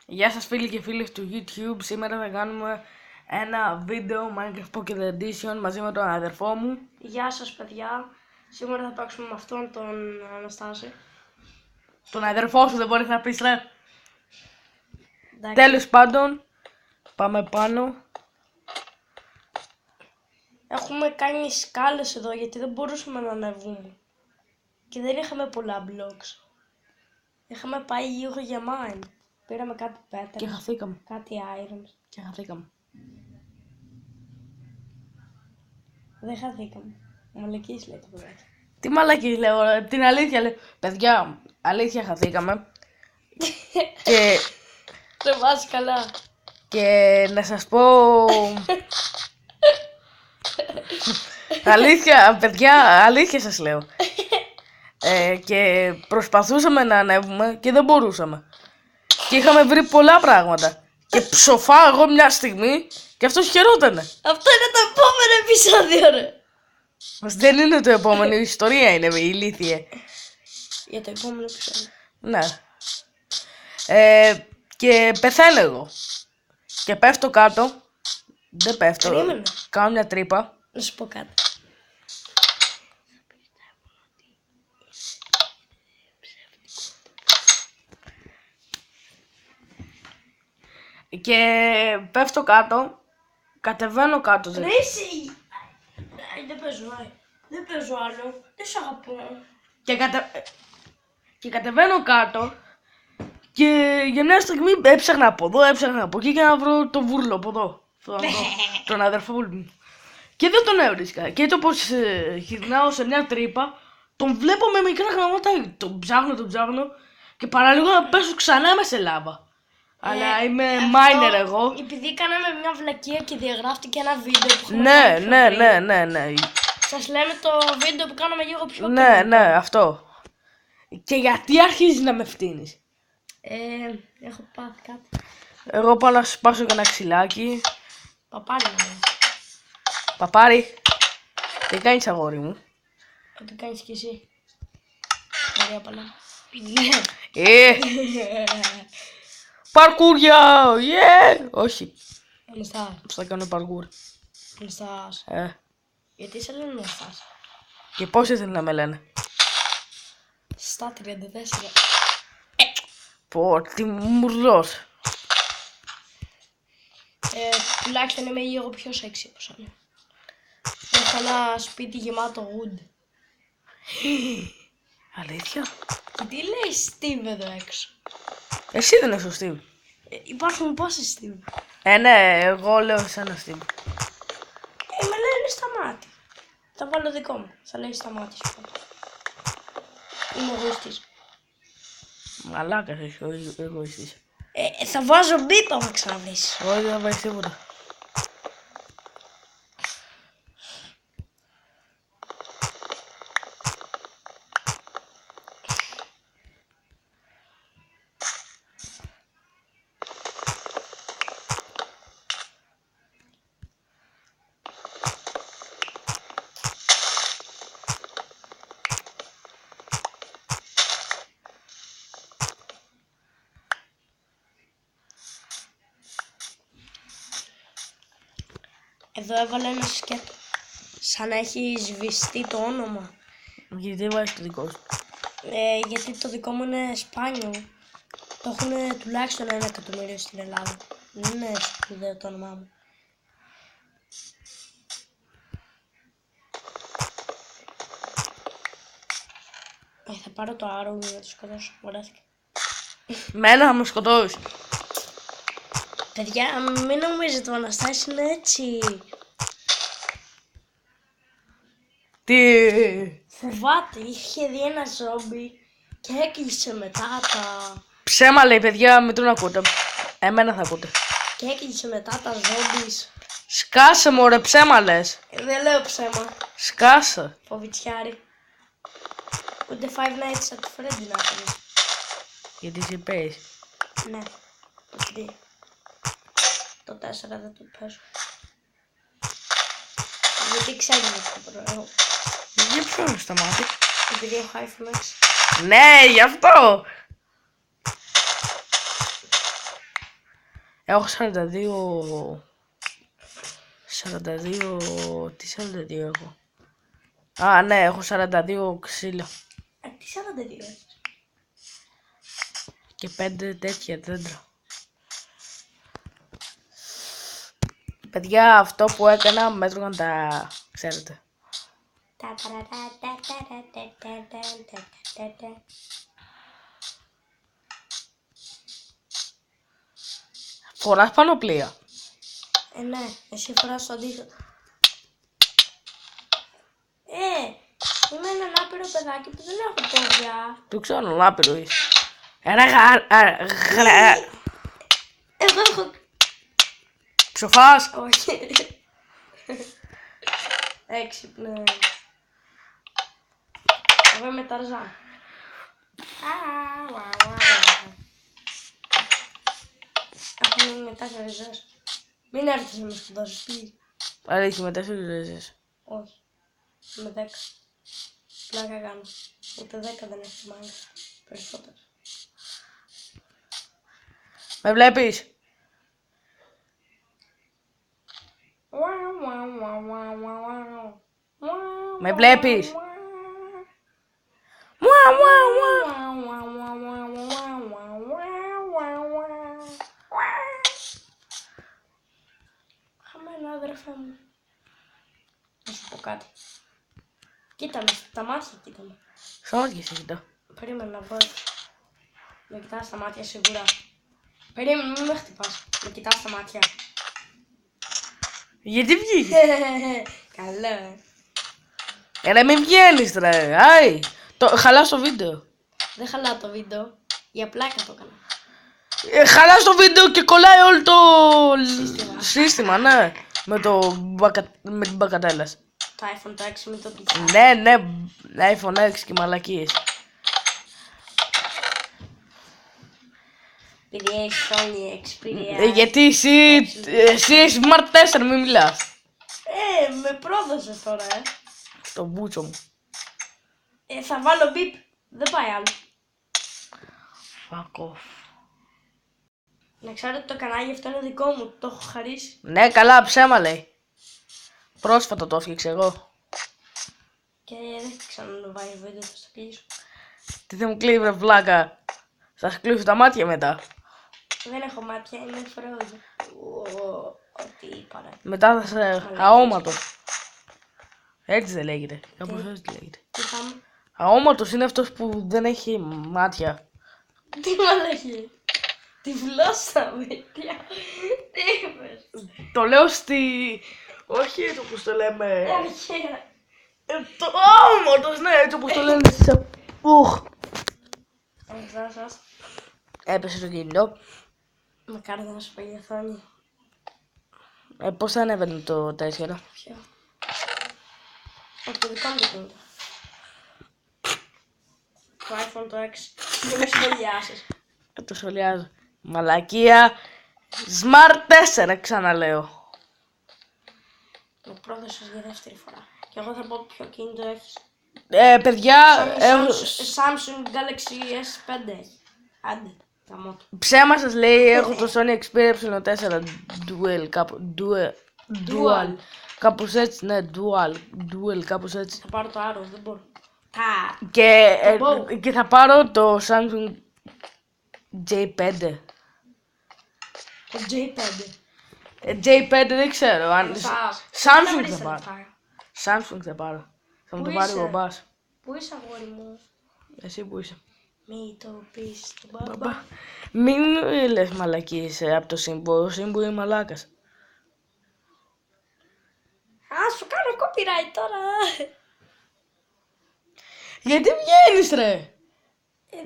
Γεια σας φίλοι και φίλες του YouTube. Σήμερα θα κάνουμε ένα βίντεο Minecraft Pocket Edition μαζί με τον αδερφό μου. Γεια σας παιδιά. Σήμερα θα παίξουμε με αυτόν τον Αναστάση. Τον αδερφό σου δεν μπορείς να πεις ρε. Εντάξει. Τέλος πάντων, πάμε πάνω. Έχουμε κάνει σκάλες εδώ γιατί δεν μπορούσαμε να ανεβούμε. Και δεν είχαμε πολλά blocks. Είχαμε πάει λίγο για mine. Πήραμε κάτι πέτρα. Και χαθήκαμε. Κάτι irons. Και χαθήκαμε. Δεν χαθήκαμε. Μαλακίες λέει το παιδάκι. Τι μαλακίες λέω ρε, την αλήθεια λέω. Παιδιά, αλήθεια χαθήκαμε. και, Δεν βάζει καλά. και να σας πω... αλήθεια, παιδιά, αλήθεια σας λέω. Και προσπαθούσαμε να ανέβουμε και δεν μπορούσαμε. Και είχαμε βρει πολλά πράγματα. Και ψοφάω εγώ μια στιγμή και αυτός χαιρότανε. Αυτό είναι το επόμενο επεισόδιο ρε. Δεν είναι το επόμενο, η ιστορία είναι η ηλίθιε. Για το επόμενο επεισόδιο. Ναι. Και πεθαίνω εγώ. Και πέφτω κάτω. Δεν πέφτω. Περίμενε. Κάνω μια τρύπα. Να σου πω κάτι. Και πέφτω κάτω. Κατεβαίνω κάτω. Ρε εσύ. Δεν παίζω άλλο. Δεν παίζω άλλο. Δεν σ' αγαπώ. Και κατεβαίνω κάτω. Και για μια στιγμή έψαχνα από εδώ, έψαχνα από εκεί για να βρω το βούρλο από εδώ. Τον αδερφό μου. Και δεν τον έβρισκα. Και έτσι όπως γυρνάω σε μια τρύπα, τον βλέπω με μικρά γραμμάτα. Τον ψάχνω. Και παραλίγο να πέσω ξανά μέσα σε λάβα. Αλλά είμαι miner εγώ. Επειδή κάναμε μια βλακεία και διαγράφτηκε ένα βίντεο που έχουμε κάνει πιο πριν. Ναι. Σας λέμε το βίντεο που κάναμε λίγο πιο Ναι, αυτό. Και γιατί αρχίζεις να με φτύνεις? Έχω πάθει κάτι. Εγώ πάω να σπάσω και ένα ξυλάκι. Παπάρι να είναι. Παπάρι, τι κάνεις αγόρι μου? Ό,τι κάνεις κι εσύ. Ωραία παλά. Παρκούρια! Όχι, Αναστάς. θα κάνω παρκούρ. Αναστάς. Γιατί σε λένε Αναστάς? Και πώς ήθελε να με λένε? Στα 34. Πω, τι μουρλός. Τουλάχιστον είμαι λίγο πιο σεξι όπως είναι. Έχω ένα σπίτι γεμάτο wood. Αλήθεια? Και τι λέει Steve εδώ έξω? Εσύ δεν είσαι ο Steve. Υπάρχουν πόσοι Steve? Ναι, εγώ λέω εσένα Steve. Με λένε Σταμάτη. Θα βάλω δικό μου. Θα λέει Σταμάτη σου. Είμαι εγωιστής. Μαλάκας είσαι ο εγωιστής. Θα βάζω μπίπ άμα ξαναβρεις. Όχι, δεν θα βάζεις τίποτα. Εδώ έβαλα ένα σκέτο. Σαν να έχει σβηστεί το όνομα. Γιατί δεν βάζεις το δικό σου? Γιατί το δικό μου είναι σπάνιο. Το έχουν τουλάχιστον 1 εκατομμύριο στην Ελλάδα. Δεν είναι σπουδαίο το όνομά μου. Θα πάρω το άρρωγο για να το σκοτώσω. Βαρέθηκα. Μένα θα με σκοτώσεις. Παιδιά, μην νομίζετε ο Αναστάσης είναι έτσι. Τι? Φοβάται, είχε δει ένα ζόμπι και έκλεισε μετά τα... Ψέμα λέει παιδιά, μην τον ακούτε. Εμένα θα ακούτε. Και έκλεισε μετά τα ζόμπις. Σκάσε μωρέ, ψέμα λες. Δεν λέω ψέμα. Σκάσε. Φοβητσιάρη. Ούτε Five Nights at Freddy να κάνεις. Γιατί σε παίζει. Ναι, το 3. Το 4 δεν το παίζω. Γιατί ξέρει το προέγω. Για ποιο είναι στο μάτι? Επειδή έχω iPhone 6. Ναι, γι' αυτό. Έχω 42... 42... Τι 42 έχω? Α, ναι, έχω 42 ξύλα. Τι 42 έχεις? Και 5 τέτοια δέντρα. Παιδιά, αυτό που έκανα μέτρωγαν τα... ξέρετε. Φοράς πανοπλία. Ναι, εσύ φοράς το αντίθετο. Είμαι ένα άπειρο παιδάκι που δεν έχω πόδια. Του ξέρω, άπειρο είσαι. Ένα Εγώ έχω... Ξοφάς. Όχι. Έξυπνε. Εγώ είμαι Ταρζάν. Έχω μείνει με 4 ζές. Μην έρθεις να με σκοτώσεις, please. Αλήθεια, με 4 ρέζες. Όχι. Με 10. Πλάκα κάνω. Ούτε 10 δεν έχει μάγκα. Περισσότερες. Με βλέπεις. Με βλέπεις. Χαμένα, αδερφέ μου. Να σου πω κάτι. Κοίτα με, στα μάτια κοίτα με. Σώμα σε κοιτώ. Περίμενα να βγω. Με κοιτάς στα μάτια σίγουρα. Περίμενε, μην με χτυπάς. Με κοιτάς στα μάτια. Γιατί βγήκε. Καλό, Ρε μην βγαίνεις ρε. Άι. Χαλάς το βίντεο. Δεν χαλάω το βίντεο. Για πλάκα το έκανα. Χαλάς το βίντεο και κολλάει όλο το Σύστημα. ναι. Με την μπακατέλα. Το iPhone το 6 με το πιτζά. Ναι, iPhone 6 και μαλακίες. Επειδή έχεις Sony Xperia. Γιατί εσύ Smart 4 μην μιλάς. Με πρόδωσες τώρα, Το μπούτσο μου. Θα βάλω μπιπ. Δεν πάει άλλο. Fuck off. Να ξέρετε το κανάλι αυτό είναι δικό μου. Το έχω χαρίσει. Ναι, καλά, ψέμα λέει. Πρόσφατα το έφτιαξα εγώ. Και δεν θα ξαναβάλει βίντεο, θα στο κλείσω. Τι θα μου κλείει βρε βλάκα. Θα σου κλείσω τα μάτια μετά. Δεν έχω μάτια, είμαι φρόζο. Ό,τι είπα ρε. Μετά θα σε αόματος. Έτσι δεν λέγεται. Κάπως έτσι λέγεται. Τι πάμε. Αόματος είναι αυτός που δεν έχει μάτια. Τι μαλακή. Τη βλώσσα με. Τι είπες. Το λέω στη... Όχι έτσι όπως το λέμε. Αρχαία. Το αόματος, ναι, έτσι όπως το λένε στις... Ουχ. Γεια σας. Έπεσε το κινητό. Με κάνετε να σου πάει η οθόνη. Πώς θα ανέβαινε το 4. Ποιο. Από το δικό μου το κινητό. Το iPhone το 6. Δεν με σχολιάσεις. Το σχολιάζω. Μαλακία. Smart 4 ξαναλέω. Με πρόδωσες για δεύτερη φορά. Και εγώ θα πω ποιο κινητό έχεις. Παιδιά, Samsung Galaxy S5 έχει. Άντε, τα μότο. ψέμα σας λέει, έχω το Sony Xperia Y4 Dual, Dual. Κάπως έτσι, ναι, Dual, κάπως έτσι. Θα πάρω το άλλο, δεν μπορώ. Και θα πάρω το Samsung J5. Το J5. J5 δεν ξέρω, αν... Samsung Δεν θα πάρω. πάρω. Samsung θα πάρω. Θα μου Πού το πάρει ο είσαι? μπαμπάς. Πού είσαι αγόρι μου. Εσύ που είσαι. Μη το πεις στον μπαμπά. Μπαμπά. Μην λες μαλακίες από το Σύμπου. Ο Σύμπου είναι μαλάκας. Α, σου κάνω copyright τώρα. Γιατί βγαίνεις ρε.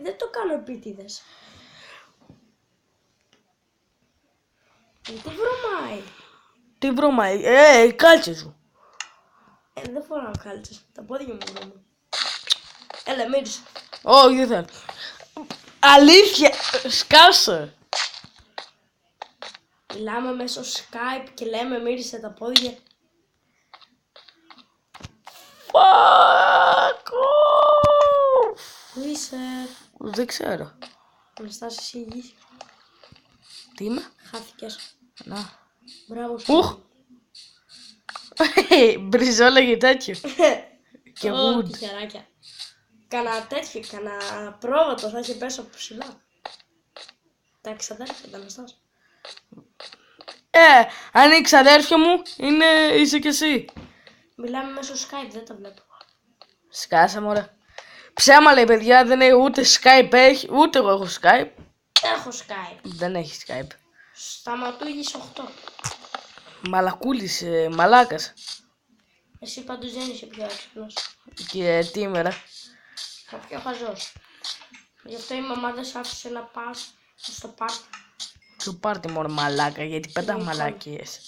Δεν το κάνω επίτηδες. Τι βρωμάει. Τι βρώμα, κάλτσε σου. Δεν φοράω κάλτσες. Τα πόδια μου βρωμούν. Έλα, μύρισε. Όχι, δεν θέλω. Αλήθεια, σκάσε. Μιλάμε μέσω Skype και λέμε μύρισε τα πόδια. Fuck off. Πού είσαι. Δεν ξέρω. Αναστάσης υγιής. Τι είμαι. Χάθηκες. Να. Μπράβο σου. Ουχ! Μπριζόλα και τέτοιο. Και Ω, wood. τυχεράκια. Κανα τέτοιο, κανα πρόβατο θα είχε πέσει από ψηλά. Εντάξει, αδέρφια, ήταν αστάς. Αν είναι ξαδέρφια μου, είσαι κι εσύ. Μιλάμε μέσω Skype, δεν τα βλέπω. Σκάσα μωρέ. Ψέμα λέει παιδιά, δεν έχει ούτε Skype έχει, ούτε εγώ έχω Skype. Έχω Skype. Δεν έχει Skype. Σταματούγης 8. Μαλακούλης, μαλάκας. Εσύ πάντως δεν είσαι πιο έξυπνος. Και τι ημέρα. Θα πιο χαζός. Γι' αυτό η μαμά δεν σ' άφησε να πας στο πάρτι. Σου πάρτε μόνο μαλάκα, γιατί πέτα Λοιπόν. μαλακίες.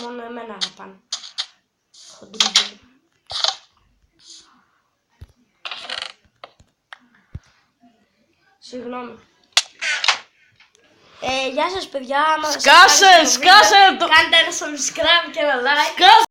Μόνο εμένα αγαπάνε. Χοντρούγι. Συγγνώμη. Γεια σας παιδιά. Άμα σας Σκάσε, άρεσε το βίντεο, σκάσε το- κάντε ένα subscribe και ένα like.